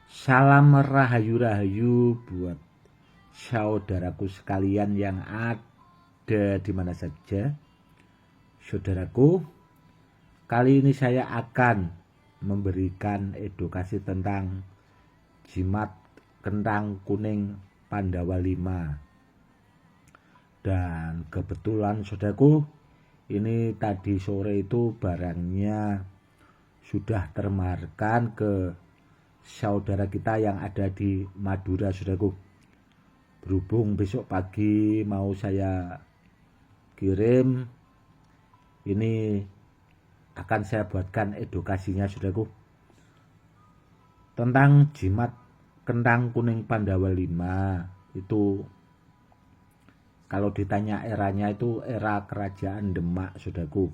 Salam rahayu-rahayu buat saudaraku sekalian yang ada di mana saja. Saudaraku, kali ini saya akan memberikan edukasi tentang jimat kentang kuning Pandawa 5. Dan kebetulan saudaraku, ini tadi sore itu barangnya sudah termarkan ke saudara kita yang ada di Madura, saudaraku. Berhubung besok pagi mau saya kirim, ini akan saya buatkan edukasinya, saudaraku, tentang jimat kentang kuning Pandawa 5. Itu kalau ditanya eranya itu era kerajaan Demak, saudaraku.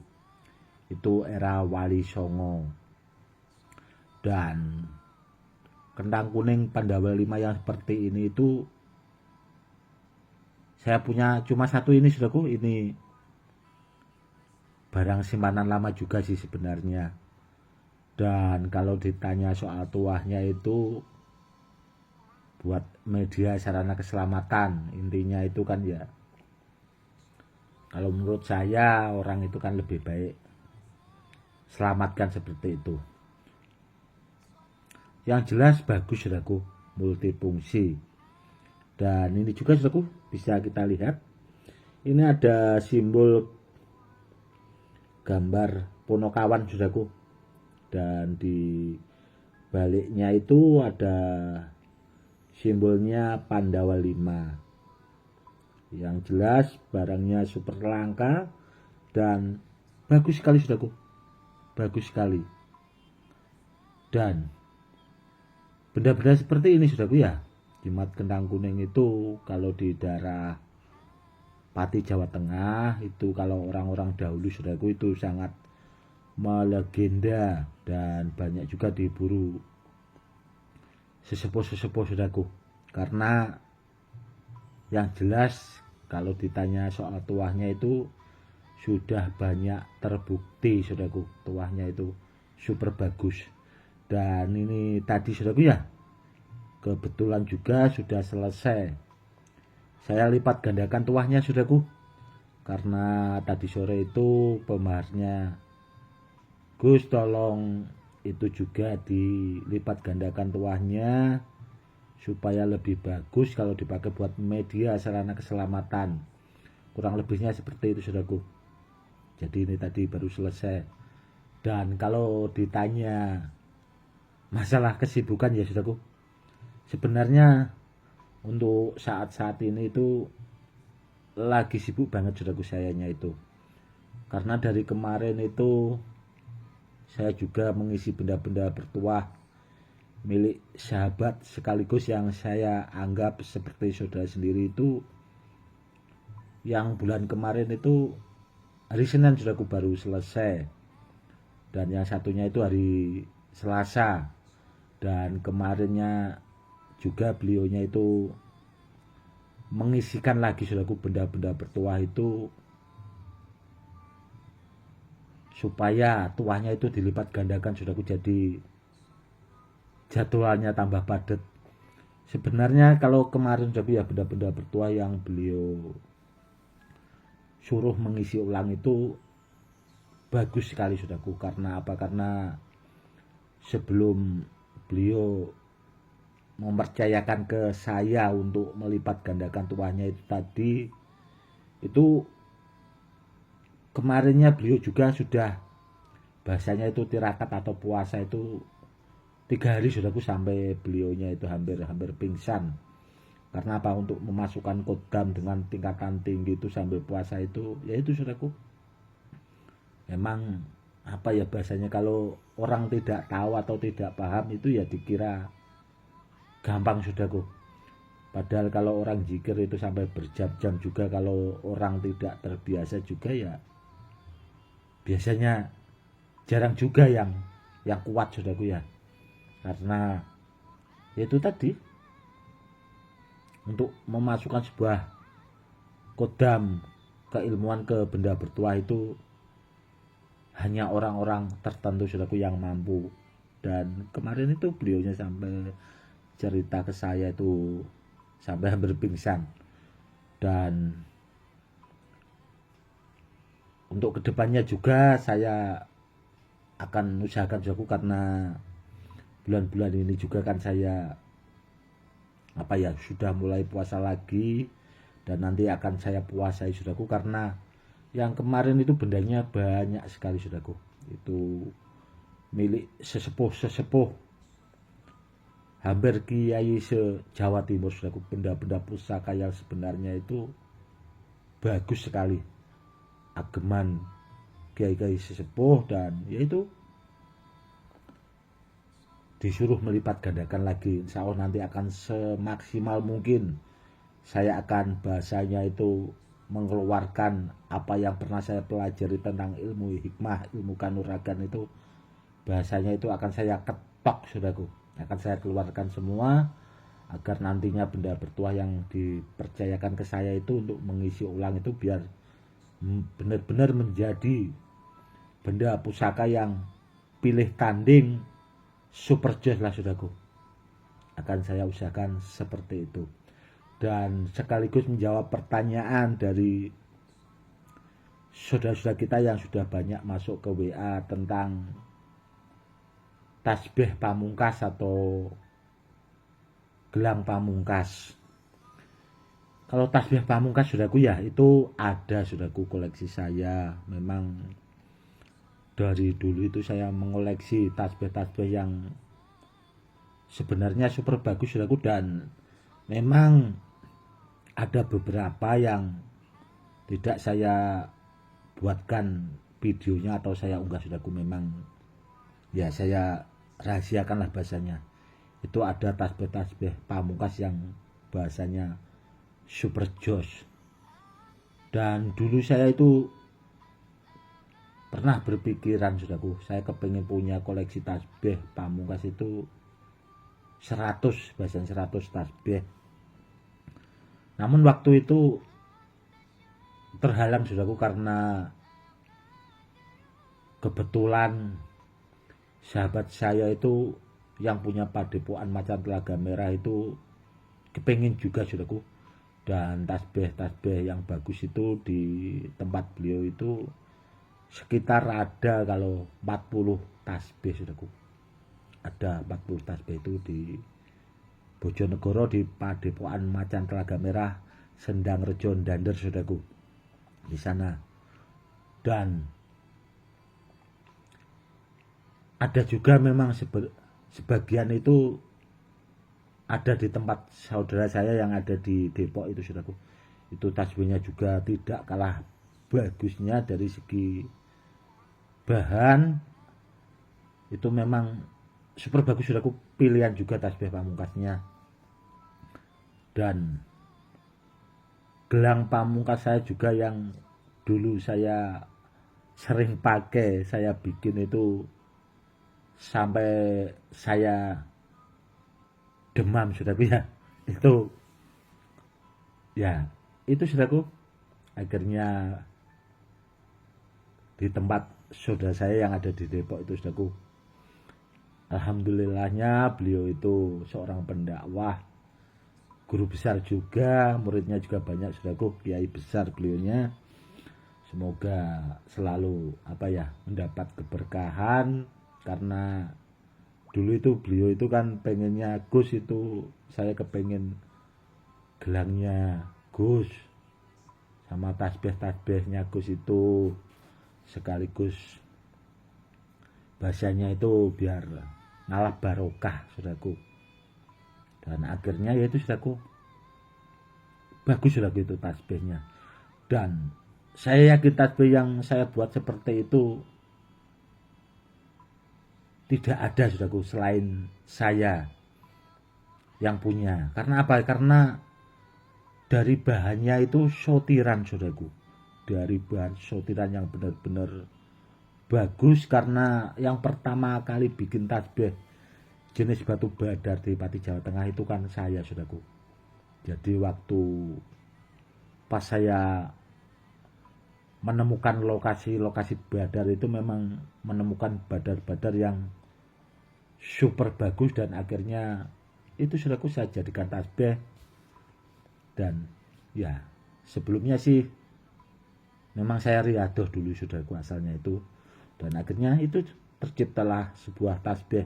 Itu era Wali Songo. Dan kentang kuning Pandawa 5 yang seperti ini itu saya punya cuma satu ini, saudaraku. Ini barang simpanan lama juga sih sebenarnya. Dan kalau ditanya soal tuahnya itu buat media sarana keselamatan. Intinya itu kan ya, kalau menurut saya orang itu kan lebih baik selamatkan seperti itu. Yang jelas bagus, saudaraku, multifungsi. Dan ini juga, saudaraku, bisa kita lihat. Ini ada simbol gambar Ponokawan, saudaraku. Dan di baliknya itu ada simbolnya Pandawa 5. Yang jelas barangnya super langka dan bagus sekali, saudaraku. Bagus sekali. Dan benda-benda seperti ini, saudaraku, ya, jimat kentang kuning itu kalau di daerah Pati, Jawa Tengah, itu kalau orang-orang dahulu, saudaraku, itu sangat melegenda dan banyak juga diburu sesepuh-sesepuh, saudaraku. Karena yang jelas kalau ditanya soal tuahnya itu sudah banyak terbukti, saudaraku, tuahnya itu super bagus. Dan ini tadi, saudaraku, ya, kebetulan juga sudah selesai. Saya lipat gandakan tuahnya, saudaraku, karena tadi sore itu pembaharnya Gus tolong itu juga dilipat gandakan tuahnya supaya lebih bagus kalau dipakai buat media sarana keselamatan. Kurang lebihnya seperti itu, saudaraku. Jadi ini tadi baru selesai. Dan kalau ditanya masalah kesibukan, ya, saudaraku, sebenarnya untuk saat-saat ini itu lagi sibuk banget, saudaraku, sayanya itu. Karena dari kemarin itu saya juga mengisi benda-benda bertuah milik sahabat sekaligus yang saya anggap seperti saudara sendiri itu. Yang bulan kemarin itu hari Senin, saudaraku, baru selesai. Dan yang satunya itu hari Selasa. Dan kemarinnya juga beliaunya itu mengisikan lagi, saudaraku, benda-benda bertuah itu supaya tuahnya itu dilipat gandakan, saudaraku. Jadi jadwalnya tambah padat. Sebenarnya kalau kemarin, saudaraku, ya, benda-benda bertuah yang beliau suruh mengisi ulang itu bagus sekali, saudaraku. Karena apa? Karena sebelum beliau mempercayakan ke saya untuk melipat gandakan tuahnya itu tadi, itu kemarinnya beliau juga sudah bahasanya itu tirakat atau puasa itu 3 hari, saudaraku, sampai beliaunya itu hampir pingsan. Karena apa? Untuk memasukkan kodam dengan tingkatan tinggi itu sambil puasa itu, ya itu, saudaraku. Memang apa ya bahasanya, kalau orang tidak tahu atau tidak paham itu ya dikira gampang, saudaraku. Padahal kalau orang zikir itu sampai berjam-jam juga, kalau orang tidak terbiasa juga ya biasanya jarang juga yang kuat, saudaraku, ya. Karena itu tadi, untuk memasukkan sebuah kodam keilmuan ke benda bertuah itu hanya orang-orang tertentu, saudaraku, yang mampu. Dan kemarin itu beliaunya sampai cerita ke saya itu sampai hampir pingsan. Dan untuk kedepannya juga saya akan usahakan saudaraku, karena bulan-bulan ini juga kan saya sudah mulai puasa lagi, dan nanti akan saya puasai saudaraku, karena yang kemarin itu bendanya banyak sekali saudaraku. Itu milik sesepuh hampir kiai se-Jawa Timur saudaraku. Benda-benda pusaka yang sebenarnya itu bagus sekali, ageman kiai-kiai sesepuh, dan yaitu disuruh melipat gandakan lagi. Insya Allah nanti akan semaksimal mungkin saya akan bahasanya itu mengeluarkan apa yang pernah saya pelajari tentang ilmu hikmah, ilmu kanuragan itu, bahasanya itu akan saya ketok saudaraku, akan saya keluarkan semua, agar nantinya benda bertuah yang dipercayakan ke saya itu untuk mengisi ulang itu biar benar-benar menjadi benda pusaka yang pilih tanding super joss lah saudaraku. Akan saya usahakan seperti itu. Dan sekaligus menjawab pertanyaan dari saudara-saudara kita yang sudah banyak masuk ke WA tentang tasbih pamungkas atau gelang pamungkas. Kalau tasbih pamungkas saudaraku ya itu ada saudaraku, koleksi saya. Memang dari dulu itu saya mengoleksi tasbih-tasbih yang sebenarnya super bagus saudaraku, dan memang ada beberapa yang tidak saya buatkan videonya atau saya unggah saudaraku. Memang ya saya rahasiakanlah bahasanya. Itu ada tasbih-tasbih pamungkas yang bahasanya super joss. Dan dulu saya itu pernah berpikiran saudaraku, saya kepengen punya koleksi tasbih pamungkas itu 100, bahasanya 100 tasbih. Namun waktu itu terhalang saudaraku, karena kebetulan sahabat saya itu yang punya padepokan Macan Telaga Merah itu kepengin juga saudaraku, dan tasbih-tasbih yang bagus itu di tempat beliau itu sekitar ada kalau 40 tasbih saudaraku. Ada 40 tasbih itu di Bojonegoro di padepokan Macan Telaga Merah Sendang Rejo Dander saudaraku, di sana. Dan ada juga memang sebagian itu ada di tempat saudara saya yang ada di Depok itu saudaraku. Itu tasbihnya juga tidak kalah bagusnya dari segi bahan, itu memang super bagus saudaraku. Pilihan juga tasbih pamungkasnya. Dan gelang pamungkas saya juga yang dulu saya sering pakai, saya bikin itu sampai saya demam saudaraku ya. Itu ya, itu saudaraku, akhirnya di tempat saudara saya yang ada di Depok itu saudaraku, alhamdulillahnya beliau itu seorang pendakwah, guru besar juga, muridnya juga banyak saudaraku, kiai besar beliaunya. Semoga selalu mendapat keberkahan, karena dulu itu beliau itu kan pengennya Gus, itu saya kepengen gelangnya Gus sama tasbih-tasbihnya Gus itu sekaligus bahasanya itu biar ngalah barokah saudaraku. Dan akhirnya yaitu saudaraku bagus saudaraku itu tasbihnya. Dan saya yakin tasbih yang saya buat seperti itu tidak ada saudaraku selain saya yang punya. Karena apa? Karena dari bahannya itu sotiran saudaraku, dari bahan sotiran yang benar-benar bagus. Karena yang pertama kali bikin tasbih jenis batu badar di Pati Jawa Tengah itu kan saya saudaraku. Jadi waktu pas saya menemukan lokasi-lokasi badar itu memang menemukan badar-badar yang super bagus, dan akhirnya itu saudaraku saya jadikan tasbih. Dan ya sebelumnya sih memang saya riadoh dulu saudaraku asalnya itu, dan akhirnya itu terciptalah sebuah tasbih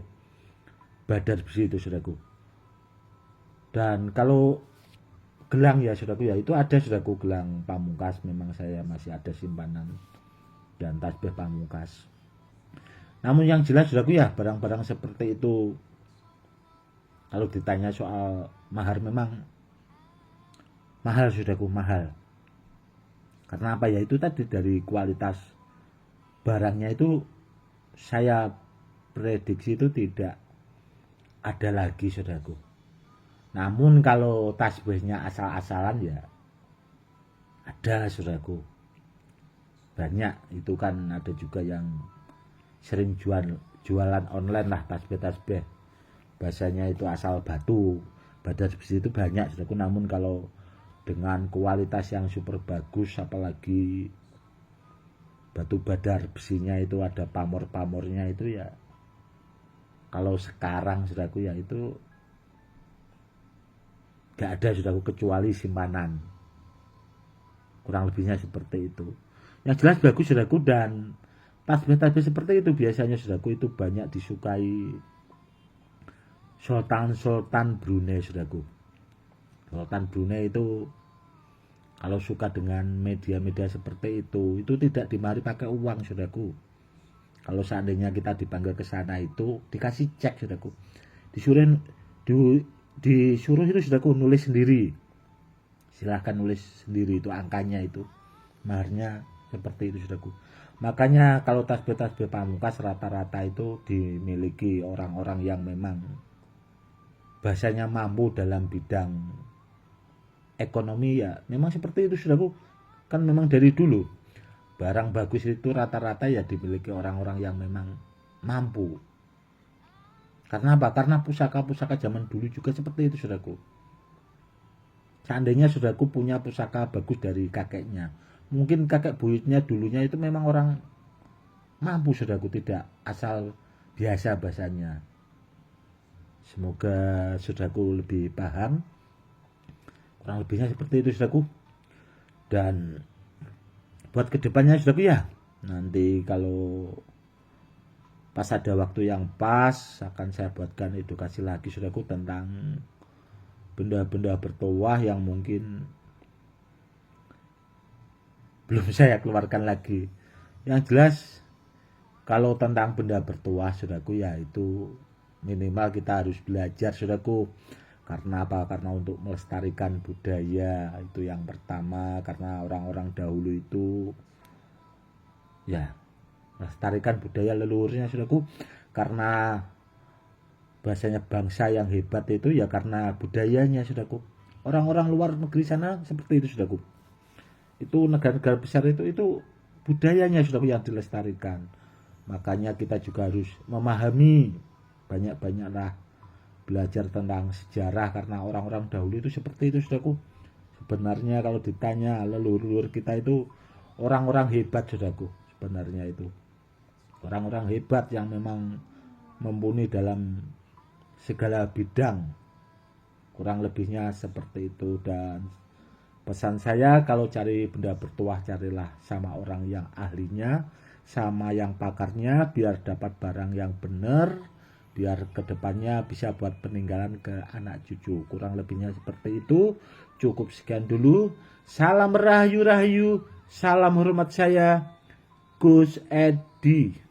badar besi itu saudaraku. Dan kalau gelang ya saudaraku ya, itu ada saudaraku gelang pamungkas, memang saya masih ada simpanan, dan tasbih pamungkas. Namun yang jelas saudaraku ya, barang-barang seperti itu kalau ditanya soal mahar, memang mahal saudaraku, mahal. Karena apa ya, itu tadi dari kualitas barangnya itu saya prediksi itu tidak ada lagi saudaraku. Namun kalau tasbihnya asal-asalan ya ada saudaraku, banyak. Itu kan ada juga yang sering jualan online lah tasbih-tasbih, bahasanya itu asal batu badar besi itu banyak saudaraku. Namun kalau dengan kualitas yang super bagus, apalagi batu badar besinya itu ada pamor-pamornya, itu ya kalau sekarang saudaraku ya itu gak ada saudaraku, kecuali simpanan. Kurang lebihnya seperti itu. Yang jelas bagus saudaraku. Dan tasbih-tasbih seperti itu biasanya saudaraku itu banyak disukai Sultan Brunei saudaraku. Sultan Brunei itu kalau suka dengan media-media seperti itu tidak dimari pakai uang saudaraku. Kalau seandainya kita dipanggil ke sana itu dikasih cek saudaraku, disuruh itu saudaraku nulis sendiri, silahkan nulis sendiri itu angkanya, itu maharnya seperti itu saudaraku. Makanya kalau tasbih-tasbih pamungkas rata-rata itu dimiliki orang-orang yang memang bahasanya mampu dalam bidang ekonomi ya, memang seperti itu saudaraku. Kan memang dari dulu barang bagus itu rata-rata ya dimiliki orang-orang yang memang mampu. Karena apa? Karena pusaka-pusaka zaman dulu juga seperti itu saudaraku. Seandainya saudaraku punya pusaka bagus dari kakeknya, mungkin kakek buyutnya dulunya itu memang orang mampu saudaraku, tidak asal biasa bahasanya. Semoga saudaraku lebih paham. Kurang lebihnya seperti itu saudaraku. Dan buat kedepannya saudaraku ya, nanti kalau pas ada waktu yang pas akan saya buatkan edukasi lagi saudaraku tentang benda-benda bertuah yang mungkin belum saya keluarkan lagi. Yang jelas kalau tentang benda bertuah saudaraku ya, itu minimal kita harus belajar saudaraku. Karena apa? Karena untuk melestarikan budaya, itu yang pertama. Karena orang-orang dahulu itu ya melestarikan budaya leluhurnya saudaraku. Karena bahasanya bangsa yang hebat itu ya karena budayanya saudaraku. Orang-orang luar negeri sana seperti itu saudaraku. Itu negara-negara besar itu budayanya saudaraku yang dilestarikan. Makanya kita juga harus memahami, banyak-banyaklah belajar tentang sejarah, karena orang-orang dahulu itu seperti itu saudaraku. Sebenarnya kalau ditanya leluhur kita itu orang-orang hebat saudaraku. Sebenarnya itu orang-orang hebat yang memang mumpuni dalam segala bidang. Kurang lebihnya seperti itu. Dan pesan saya, kalau cari benda bertuah carilah sama orang yang ahlinya, sama yang pakarnya, biar dapat barang yang benar, biar kedepannya bisa buat peninggalan ke anak cucu. Kurang lebihnya seperti itu. Cukup sekian dulu. Salam rahayu-rahayu, salam hormat saya, Gus Edi.